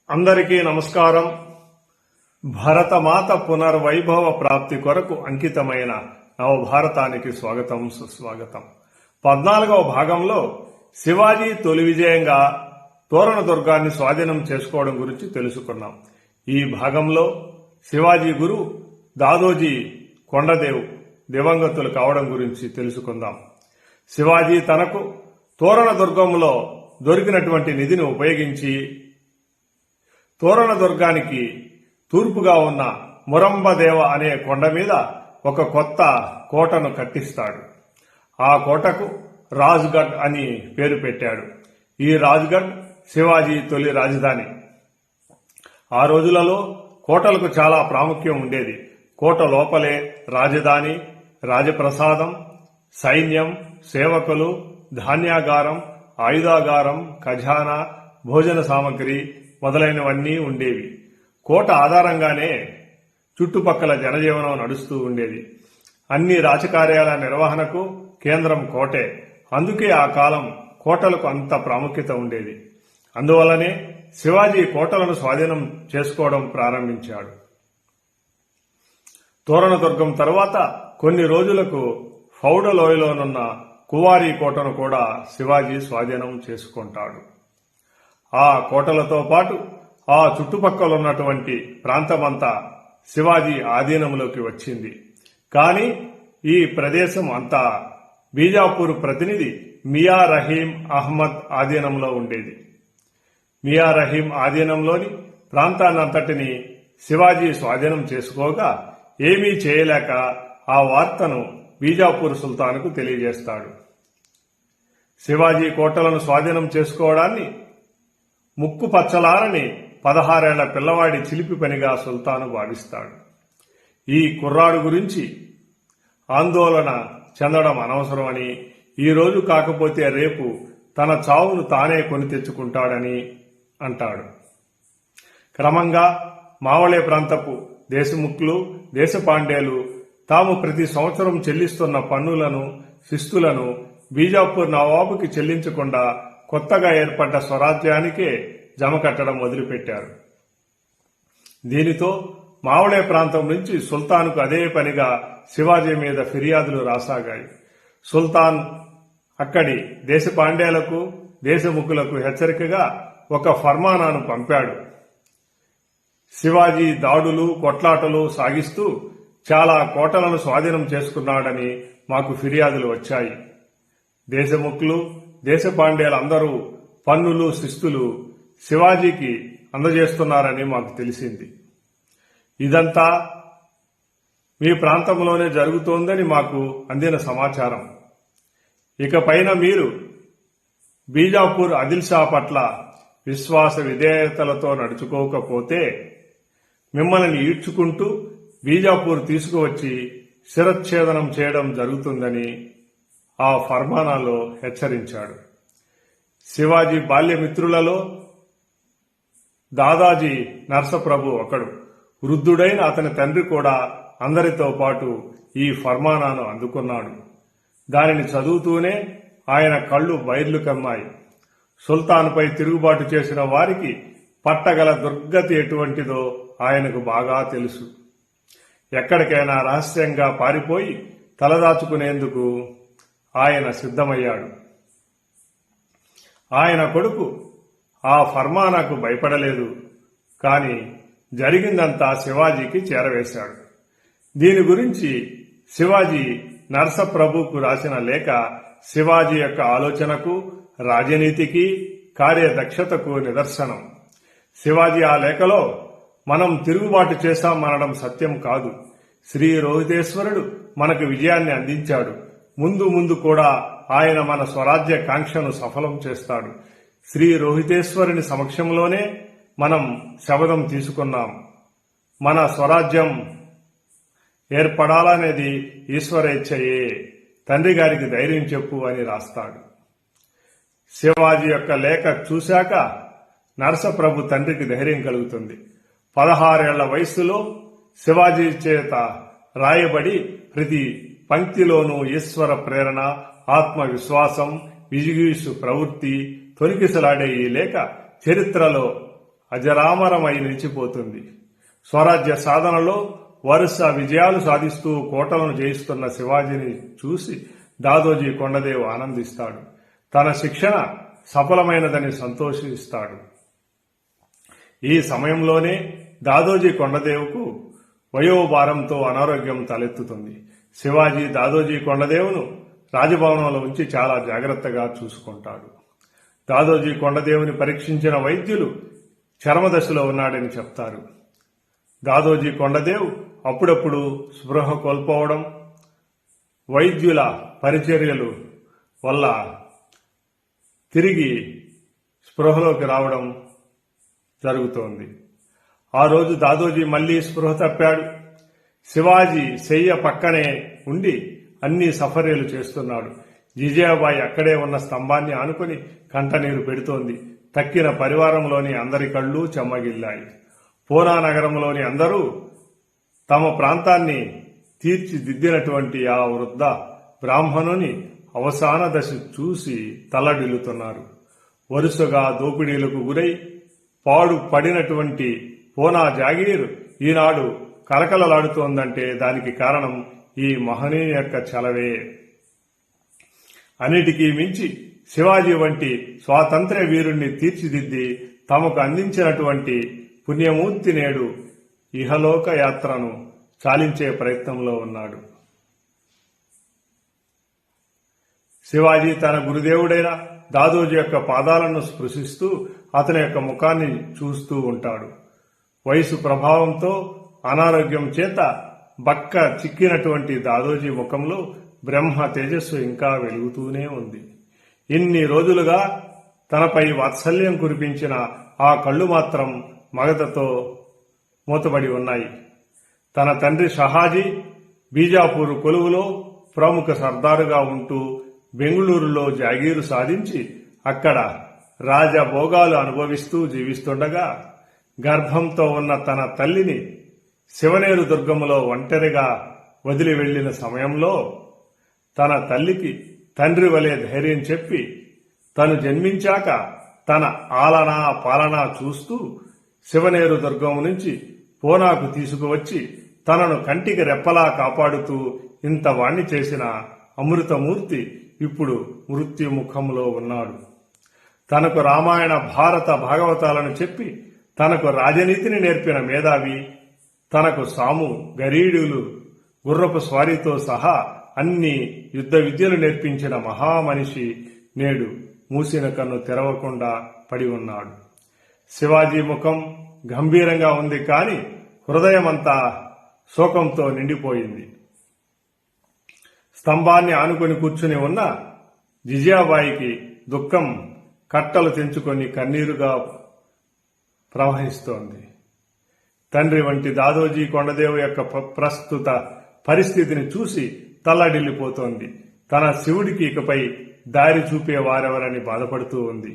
అందరికీ నమస్కారం. భరతమాత పునర్వైభవ ప్రాప్తి కొరకు అంకితమైన నవభారతానికి స్వాగతం, సుస్వాగతం. 14వ భాగంలో శివాజీ తొలి విజయంగా తోరణ దుర్గాన్ని స్వాధీనం చేసుకోవడం గురించి తెలుసుకున్నాం. ఈ భాగంలో శివాజీ గురు దాదోజీ కొండదేవ్ దివంగతులు కావడం గురించి తెలుసుకుందాం. శివాజీ తనకు తోరణ దుర్గంలో దొరికినటువంటి నిధిని ఉపయోగించి తోరణ దుర్గానికి తూర్పుగా ఉన్న మురంబదేవ అనే కొండ మీద ఒక కొత్త కోటను కట్టిస్తాడు. ఆ కోటకు రాజ్గఢ్ అని పేరు పెట్టాడు. ఈ రాజ్గఢ్ శివాజీ తొలి రాజధాని. ఆ రోజులలో కోటలకు చాలా ప్రాముఖ్యం ఉండేది. కోట లోపలే రాజధాని, రాజప్రసాదం, సైన్యం, సేవకులు, ధాన్యాగారం, ఆయుధాగారం, ఖజానా, భోజన సామగ్రి మొదలైనవన్నీ ఉండేవి. కోట ఆధారంగానే చుట్టుపక్కల జనజీవనం నడుస్తూ ఉండేది. అన్ని రాజకార్యాల నిర్వహణకు కేంద్రం కోటే. అందుకే ఆ కాలం కోటలకు అంత ప్రాముఖ్యత ఉండేది. అందువల్లనే శివాజీ కోటలను స్వాధీనం చేసుకోవడం ప్రారంభించాడు. తోరణ దుర్గం తరువాత కొన్ని రోజులకు ఫౌడ లోయలోనున్న కువారీ కోటను కూడా శివాజీ స్వాధీనం చేసుకుంటాడు. ఆ కోటలతో పాటు ఆ చుట్టుపక్కలున్నటువంటి ప్రాంతమంతా శివాజీ ఆధీనంలోకి వచ్చింది. కానీ ఈ ప్రదేశం అంతా బీజాపూర్ ప్రతినిధి మియా రహీం అహ్మద్ ఆధీనంలో ఉండేది. మియా రహీం ఆధీనంలోని ప్రాంతాన్నంతటిని శివాజీ స్వాధీనం చేసుకోగా ఏమీ చేయలేక ఆ వార్తను బీజాపూర్ సుల్తాన్కు తెలియజేస్తాడు. శివాజీ కోటలను స్వాధీనం చేసుకోవడాన్ని ముక్కు పచ్చలారని 16 ఏళ్ల పిల్లవాడి చిలిపి పనిగా సుల్తాను భావిస్తాడు. ఈ కుర్రాడు గురించి ఆందోళన చెందడం అనవసరమని, ఈ రోజు కాకపోతే రేపు తన చావును తానే కొని తెచ్చుకుంటాడని అంటాడు. క్రమంగా మావళే ప్రాంతపు దేశముఖ్యులు, దేశపాండేలు తాము ప్రతి సంవత్సరం చెల్లిస్తున్న పన్నులను, శిస్తులను బీజాపూర్ నవాబుకి చెల్లించకుండా కొత్తగా ఏర్పడ్డ స్వరాజ్యానికే జమ కట్టడం మొదలుపెట్టారు. దీనితో మావళే ప్రాంతం నుంచి సుల్తాన్కు అదే పనిగా శివాజీ మీద ఫిర్యాదులు రాసాగాయి. సుల్తాన్ అక్కడి దేశపాండేలకు, దేశముఖులకు హెచ్చరికగా ఒక ఫర్మానాను పంపాడు. శివాజీ దాడులు, కొట్లాటలు సాగిస్తూ చాలా కోటలను స్వాధీనం చేసుకున్నాడని మాకు ఫిర్యాదులు వచ్చాయి. దేశముఖులు, దేశపాండేలందరూ పన్నులు, శిస్తులు శివాజీకి అందజేస్తున్నారని మాకు తెలిసింది. ఇదంతా మీ ప్రాంతంలోనే జరుగుతోందని మాకు అందిన సమాచారం. ఇకపైన మీరు బీజాపూర్ ఆదిల్ షా పట్ల విశ్వాస విధేయతలతో నడుచుకోకపోతే మిమ్మల్ని ఈడ్చుకుంటూ బీజాపూర్ తీసుకువచ్చి శిరచ్ఛేదనం చేయడం జరుగుతుందని ఆ ఫర్మానాలో హెచ్చరించాడు. శివాజీ బాల్యమిత్రులలో దాదాజీ నరసప్రభు ఒకడు. వృద్ధుడైన అతని తండ్రి కూడా అందరితో పాటు ఈ ఫర్మానాను అందుకున్నాడు. దానిని చదువుతూనే ఆయన కళ్ళు బైర్లు కమ్మాయి. సుల్తాన్పై తిరుగుబాటు చేసిన వారికి పట్టగల దుర్గతి ఎటువంటిదో ఆయనకు బాగా తెలుసు. ఎక్కడికైనా రహస్యంగా పారిపోయి తలదాచుకునేందుకు ఆయన సిద్ధమయ్యాడు. ఆయన కొడుకు ఆ ఫర్మానాకు భయపడలేదు. కాని జరిగిందంతా శివాజీకి చేరవేశాడు. దీని గురించి శివాజీ నరసప్రభుకు రాసిన లేఖ శివాజీ యొక్క ఆలోచనకు, రాజనీతికి, కార్యదక్షతకు నిదర్శనం. శివాజీ ఆ లేఖలో మనం తిరుగుబాటు చేశామనడం సత్యం కాదు. శ్రీ రోహితేశ్వరుడు మనకు విజయాన్ని అందించాడు. ముందు ముందు కూడా ఆయన మన స్వరాజ్య కాంక్షను సఫలం చేస్తాడు. శ్రీ రోహితేశ్వరుని సమక్షంలోనే మనం శపథం తీసుకున్నాం. మన స్వరాజ్యం ఏర్పడాలనేది ఈశ్వరేచ్ఛయే. తండ్రి గారికి ధైర్యం చెప్పు అని రాస్తాడు. శివాజీ యొక్క లేఖ చూశాక నరసప్రభు తండ్రికి ధైర్యం కలుగుతుంది. 16 ఏళ్ల వయస్సులో శివాజీ చేత రాయబడి ప్రతి పంక్తిలోనూ ఈశ్వర ప్రేరణ, ఆత్మవిశ్వాసం, విజిగీషు ప్రవృత్తి తొలికిసలాడే ఈ లేఖ చరిత్రలో అజరామరమై నిలిచిపోతుంది. స్వరాజ్య సాధనలో వరుస విజయాలు సాధిస్తూ కోటలను జయిస్తున్న శివాజీని చూసి దాదోజీ కొండదేవ్ ఆనందిస్తాడు. తన శిక్షణ సఫలమైనదని సంతోషిస్తాడు. ఈ సమయంలోనే దాదోజీ కొండదేవ్కు వయోభారంతో అనారోగ్యం తలెత్తుతుంది. శివాజీ దాదోజీ కొండదేవ్ను రాజభవనంలో ఉంచి చాలా జాగ్రత్తగా చూసుకుంటాడు. దాదోజీ కొండదేవుని పరీక్షించిన వైద్యులు చరమదశలో ఉన్నాడని చెప్తారు. దాదోజీ కొండదేవ్ అప్పుడప్పుడు స్పృహ కోల్పోవడం, వైద్యుల పరిచర్యలు వల్ల తిరిగి స్పృహలోకి రావడం జరుగుతోంది. ఆ రోజు దాదోజీ మళ్లీ స్పృహ తప్పాడు. శివాజీ శయ్య పక్కనే ఉండి అన్ని సఫర్యలు చేస్తున్నాడు. జిజియాబాయి అక్కడే ఉన్న స్తంభాన్ని ఆనుకుని కంటనీరు పెడుతోంది. తక్కిన పరివారంలోని అందరి కళ్ళు చెమ్మగిల్లాయి. పూనా నగరంలోని అందరూ తమ ప్రాంతాన్ని తీర్చిదిద్దినటువంటి ఆ వృద్ధ బ్రాహ్మణుని అవసాన దశ చూసి తల్లడిల్లుతున్నారు. వరుసగా దోపిడీలకు గురై పాడు పడినటువంటి పూనా జాగీర్ ఈనాడు కలకలలాడుతోందంటే దానికి కారణం ఈ మహనీయుని యొక్క చలవే. అన్నిటికీ మించి శివాజీ వంటి స్వాతంత్ర్య వీరుణ్ణి తీర్చిదిద్ది తమకు అందించినటువంటి పుణ్యమూర్తి నేడు ఇహలోక యాత్రను చాలించే ప్రయత్నంలో ఉన్నాడు. శివాజీ తన గురుదేవుడైన దాదోజీ యొక్క పాదాలను స్పృశిస్తూ అతని యొక్క ముఖాన్ని చూస్తూ ఉంటాడు. వయసు ప్రభావంతో అనారోగ్యం చేత బక్క చిక్కినటువంటి దాదోజీ ముఖంలో బ్రహ్మ తేజస్సు ఇంకా వెలుగుతూనే ఉంది. ఇన్ని రోజులుగా తనపై వాత్సల్యం కురిపించిన ఆ కళ్ళు మాత్రం మగతతో మూతబడి ఉన్నాయి. తన తండ్రి షహాజీ బీజాపూర్ కొలువులో ప్రముఖ సర్దారుగా ఉంటూ బెంగుళూరులో జాగీరు సాధించి అక్కడ రాజభోగాలు అనుభవిస్తూ జీవిస్తుండగా గర్భంతో ఉన్న తన తల్లిని శివనేరు దుర్గములో ఒంటరిగా వదిలి వెళ్లిన సమయంలో తన తల్లికి తండ్రి వలె ధైర్యం చెప్పి తను జన్మించాక తన ఆలనా పాలనా చూస్తూ శివనేరు దుర్గం నుంచి పూనాకు తీసుకువచ్చి తనను కంటికి రెప్పలా కాపాడుతూ ఇంతవాణ్ణి చేసిన అమృతమూర్తి ఇప్పుడు మృత్యుముఖంలో ఉన్నాడు. తనకు రామాయణ భారత భాగవతాలను చెప్పి తనకు రాజనీతిని నేర్పిన మేధావి, తనకు సాము గరీడులు గుర్రపు స్వారీతో సహా అన్ని యుద్ధ విద్యలు నేర్పించిన మహామనిషి నేడు మూసిన కన్ను తెరవకుండా పడి ఉన్నాడు. శివాజీ ముఖం గంభీరంగా ఉంది, కాని హృదయమంతా శోకంతో నిండిపోయింది. స్తంభాన్ని ఆనుకుని కూర్చుని ఉన్న జిజియాబాయికి దుఃఖం కట్టలు తెంచుకొని కన్నీరుగా ప్రవహిస్తోంది. తండ్రి వంటి దాదోజీ కొండదేవు యొక్క ప్రస్తుత పరిస్థితిని చూసి తల్లడిల్లిపోతోంది. తన శివుడికి ఇకపై దారి చూపే వారెవరని బాధపడుతూ ఉంది.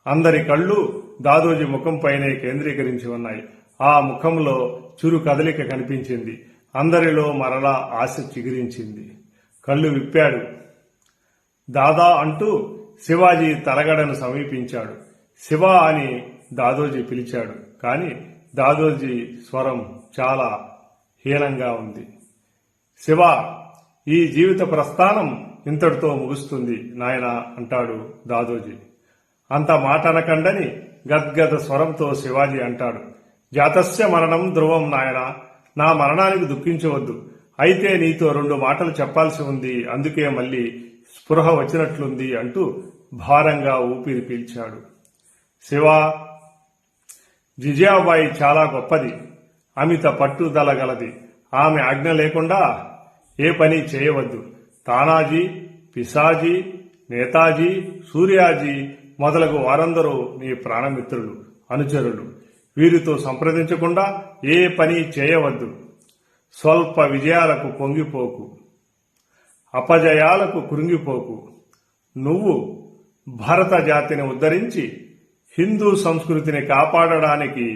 అందరి కళ్ళు దాదోజీ ముఖంపైనే కేంద్రీకరించి ఉన్నాయి. ఆ ముఖంలో చురు కదలిక కనిపించింది. అందరిలో మరలా ఆశ చిగురించింది. కళ్ళు విప్పాడు. దాదా అంటూ శివాజీ తలగడను సమీపించాడు. శివ అని దాదోజీ పిలిచాడు. కాని దాదోజీ స్వరం చాలా హీనంగా ఉంది. శివ, ఈ జీవిత ప్రస్థానం ఇంతటితో ముగుస్తుంది నాయనా అంటాడు దాదోజీ. అంత మాటనకండని గద్గద స్వరంతో శివాజీ అంటాడు, జాతస్య మరణం ధ్రువం నాయనా, నా మరణానికి దుఃఖించవద్దు. అయితే నీతో 2 మాటలు చెప్పాల్సి ఉంది, అందుకే మళ్ళీ స్పృహ వచ్చినట్లుంది అంటూ భారంగా ఊపిరి పీల్చాడు. శివా, జిజియాబాయి చాలా గొప్పది, అమిత పట్టుదల గలది. ఆమె ఆజ్ఞ లేకుండా ఏ పని చేయవద్దు. తానాజీ, పిసాజీ, నేతాజీ, సూర్యాజీ మొదలగు వారందరూ నీ ప్రాణమిత్రులు, అనుచరులు. వీరితో సంప్రదించకుండా ఏ పని చేయవద్దు. స్వల్ప విజయాలకు పొంగిపోకు, అపజయాలకు కృంగిపోకు. నువ్వు భరత జాతిని ఉద్ధరించి హిందూ సంస్కృతిని కాపాడడానికి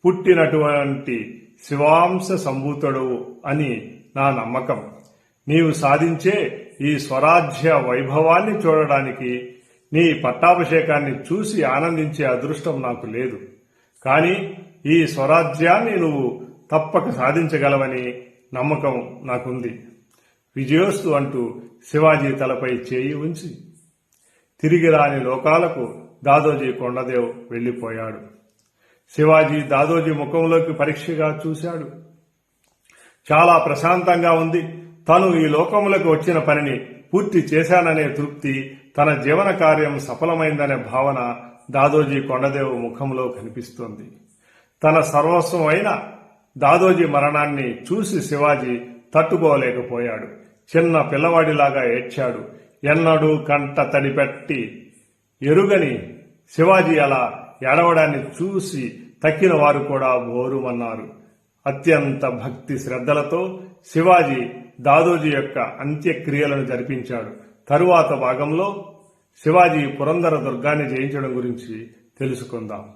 పుట్టినటువంటి శివాంశ సంభూతుడు అని నా నమ్మకం. నీవు సాధించే ఈ స్వరాజ్య వైభవాన్ని చూడడానికి, నీ పట్టాభిషేకాన్ని చూసి ఆనందించే అదృష్టం నాకు లేదు. కానీ ఈ స్వరాజ్యాన్ని నువ్వు తప్పక సాధించగలవని నమ్మకం నాకుంది. విజయోస్తు అంటూ శివాజీ తలపై చేయి ఉంచి తిరిగి రాని లోకాలకు దాదోజీ కొండదేవ్ వెళ్లిపోయాడు. శివాజీ దాదోజీ ముఖంలోకి పరీక్షగా చూశాడు. చాలా ప్రశాంతంగా ఉంది. తను ఈ లోకములకు వచ్చిన పనిని పూర్తి చేశాననే తృప్తి, తన జీవన కార్యం సఫలమైందనే భావన దాదోజీ కొండదేవ్ ముఖంలో కనిపిస్తోంది. తన సర్వస్వం అయిన దాదోజీ మరణాన్ని చూసి శివాజీ తట్టుకోలేకపోయాడు. చిన్న పిల్లవాడిలాగా ఏడ్చాడు. ఎన్నడూ కంట తడిపెట్టి ఎరుగని శివాజీ అలా ఏడవడాన్ని చూసి తక్కిన వారు కూడా బోరుమన్నారు. అత్యంత భక్తి శ్రద్ధలతో శివాజీ దాదోజీ యొక్క అంత్యక్రియలను జరిపించాడు. తరువాత భాగంలో శివాజీ పురందర దుర్గాన్ని జయించడం గురించి తెలుసుకుందాం.